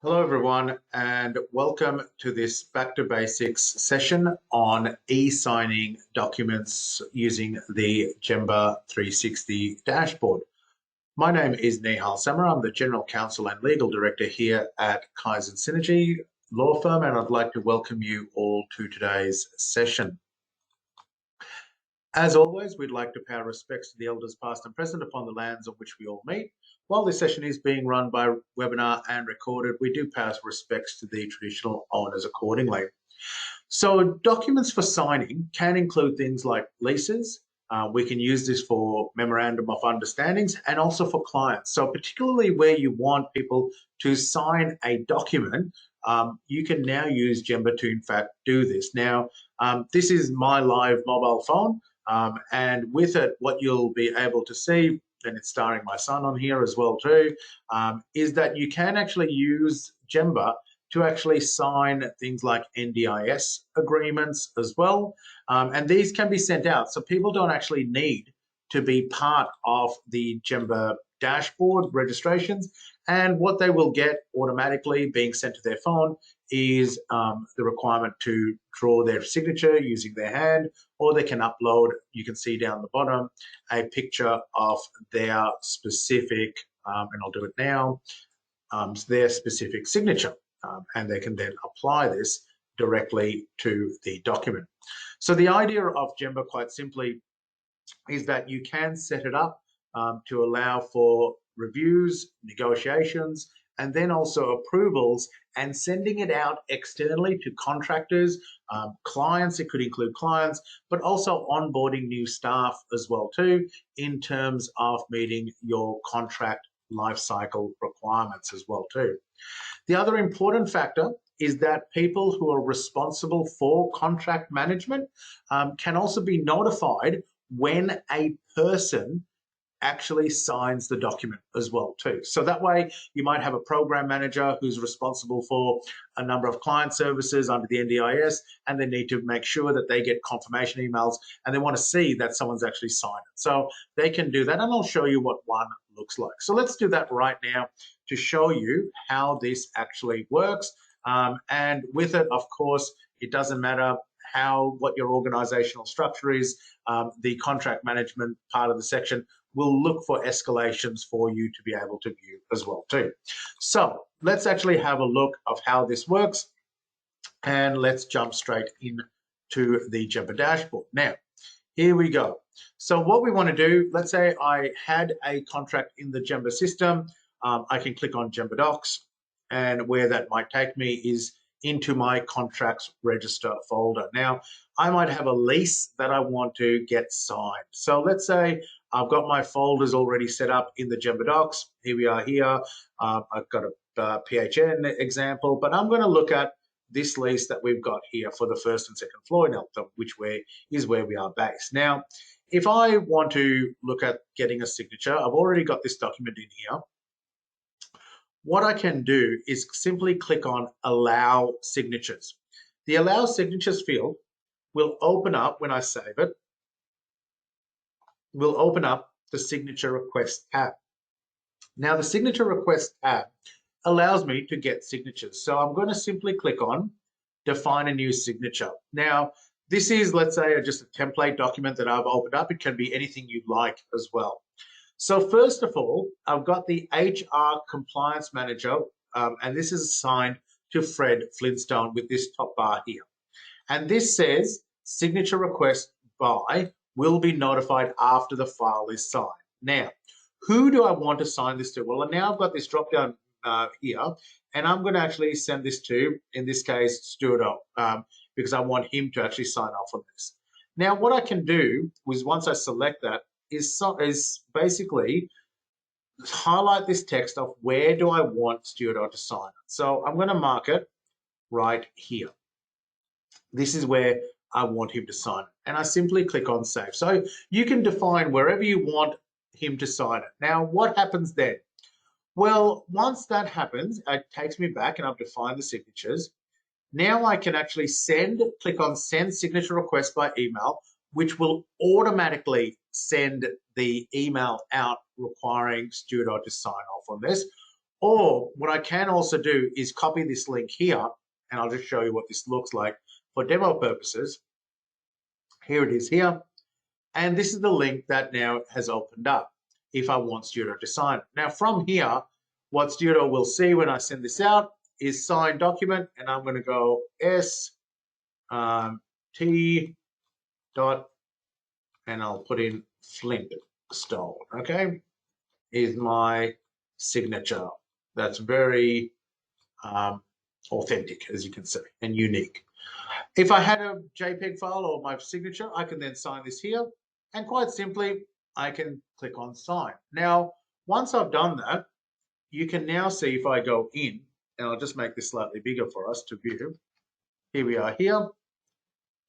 Hello, everyone, and welcome to this Back to Basics session on e-signing documents using the Gemba 360 dashboard. My name is Nihal Samar. I'm the General Counsel and Legal Director here at Kaizen Synergy Law Firm, and I'd like to welcome you all to today's session. As always, we'd like to pay our respects to the elders past and present upon the lands on which we all meet. While this session is being run by webinar and recorded, we do pay our respects to the traditional owners accordingly. So documents for signing can include things like leases. We can use this for memorandum of understandings and also for clients. So particularly where you want people to sign a document, you can now use Gemba to in fact do this. Now, this is my live mobile phone. And with it, what you'll be able to see, and it's starring my son on here as well too, is that you can actually use Gemba to actually sign things like NDIS agreements as well. And these can be sent out. So people don't actually need to be part of the Gemba dashboard registrations. And what they will get automatically being sent to their phone is the requirement to draw their signature using their hand, or they can upload, you can see down the bottom, a picture of their specific, and I'll do it now, their specific signature. And they can then apply this directly to the document. So the idea of Gemba, quite simply, is that you can set it up to allow for reviews, negotiations, and then also approvals, and sending it out externally to contractors, clients. It could include clients, but also onboarding new staff as well too, in terms of meeting your contract lifecycle requirements as well too. The other important factor is that people who are responsible for contract management can also be notified when a person actually signs the document as well too. So that way you might have a program manager who's responsible for a number of client services under the NDIS, and they need to make sure that they get confirmation emails and they want to see that someone's actually signed it. So they can do that, and I'll show you what one looks like. So let's do that right now to show you how this actually works. And with it, of course, it doesn't matter what your organizational structure is. The contract management part of the section will look for escalations for you to be able to view as well too. So let's actually have a look of how this works, and let's jump straight into the Gemba dashboard. Now, here we go. So what we want to do, let's say I had a contract in the Gemba system. I can click on Gemba Docs, and where that might take me is into my contracts register folder. Now, I might have a lease that I want to get signed. So let's say I've got my folders already set up in the Gemba Docs. Here we are here. I've got a PHN example, but I'm going to look at this lease that we've got here for the first and second floor in Eltham, which is where we are based. Now, if I want to look at getting a signature, I've already got this document in here. What I can do is simply click on Allow Signatures. The Allow Signatures field will open up, when I save it, will open up the Signature Request tab. Now, the Signature Request tab allows me to get signatures. So I'm going to simply click on Define a New Signature. Now, this is, let's say, just a template document that I've opened up. It can be anything you'd like as well. So first of all, I've got the HR Compliance Manager, and this is assigned to Fred Flintstone with this top bar here. And this says, signature request by will be notified after the file is signed. Now, who do I want to sign this to? Well, now I've got this drop down here, and I'm going to actually send this to, in this case, Stuart O, because I want him to actually sign off on this. Now, what I can do is once I select that, is basically highlight this text of where do I want Stuart O to sign it. So I'm going to mark it right here. This is where I want him to sign it. And I simply click on Save. So you can define wherever you want him to sign it. Now, what happens then? Well, once that happens, it takes me back and I've defined the signatures. Now I can actually click on Send Signature Request by email, which will automatically send the email out requiring Stuart O to sign off on this. Or what I can also do is copy this link here, and I'll just show you what this looks like for demo purposes. Here it is here. And this is the link that now has opened up if I want Studio to sign. Now from here, what Studio will see when I send this out is signed document, and I'm going to go T dot, and I'll put in Flintstone, okay, is my signature. That's very authentic, as you can see, and unique. If I had a JPEG file or my signature, I can then sign this here, and quite simply, I can click on sign. Now, once I've done that, you can now see if I go in, and I'll just make this slightly bigger for us to view. Here we are here.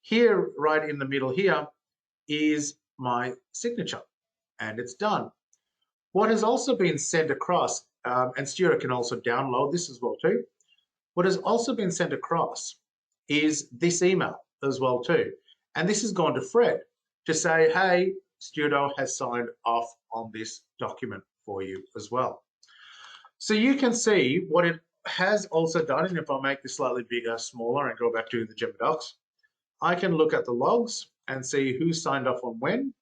Here, right in the middle here, is my signature, and it's done. What has also been sent across, and Stuart can also download this as well too. What has also been sent across is this email as well too. And this has gone to Fred to say, hey, Studio has signed off on this document for you as well. So you can see what it has also done. And if I make this slightly bigger, smaller, and go back to the Gemba Docs, I can look at the logs and see who signed off on when.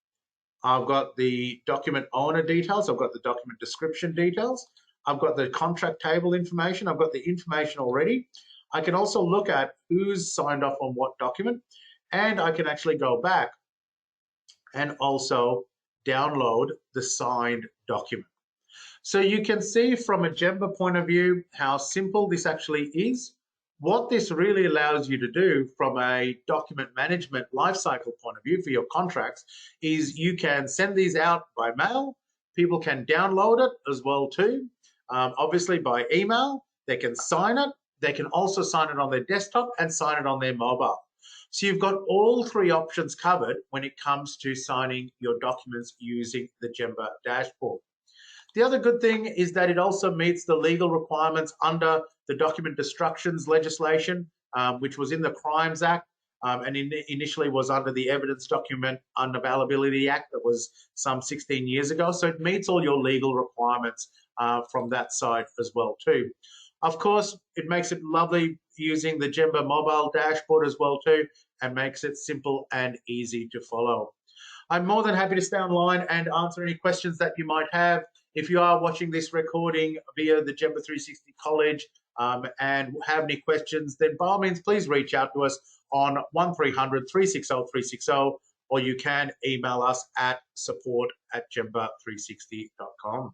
I've got the document owner details. I've got the document description details. I've got the contract table information. I've got the information already. I can also look at who's signed off on what document, and I can actually go back and also download the signed document. So you can see from a Gemba point of view how simple this actually is. What this really allows you to do from a document management lifecycle point of view for your contracts is you can send these out by mail. People can download it as well too. Obviously by email, they can sign it. They can also sign it on their desktop and sign it on their mobile. So you've got all three options covered when it comes to signing your documents using the Gemba dashboard. The other good thing is that it also meets the legal requirements under the document destructions legislation, which was in the Crimes Act and initially was under the Evidence Document Unavailability Act that was some 16 years ago. So it meets all your legal requirements from that side as well too. Of course, it makes it lovely using the Gemba mobile dashboard as well too, and makes it simple and easy to follow. I'm more than happy to stay online and answer any questions that you might have. If you are watching this recording via the Gemba 360 College and have any questions, then by all means, please reach out to us on 1300 360 360, or you can email us at support@gemba360.com.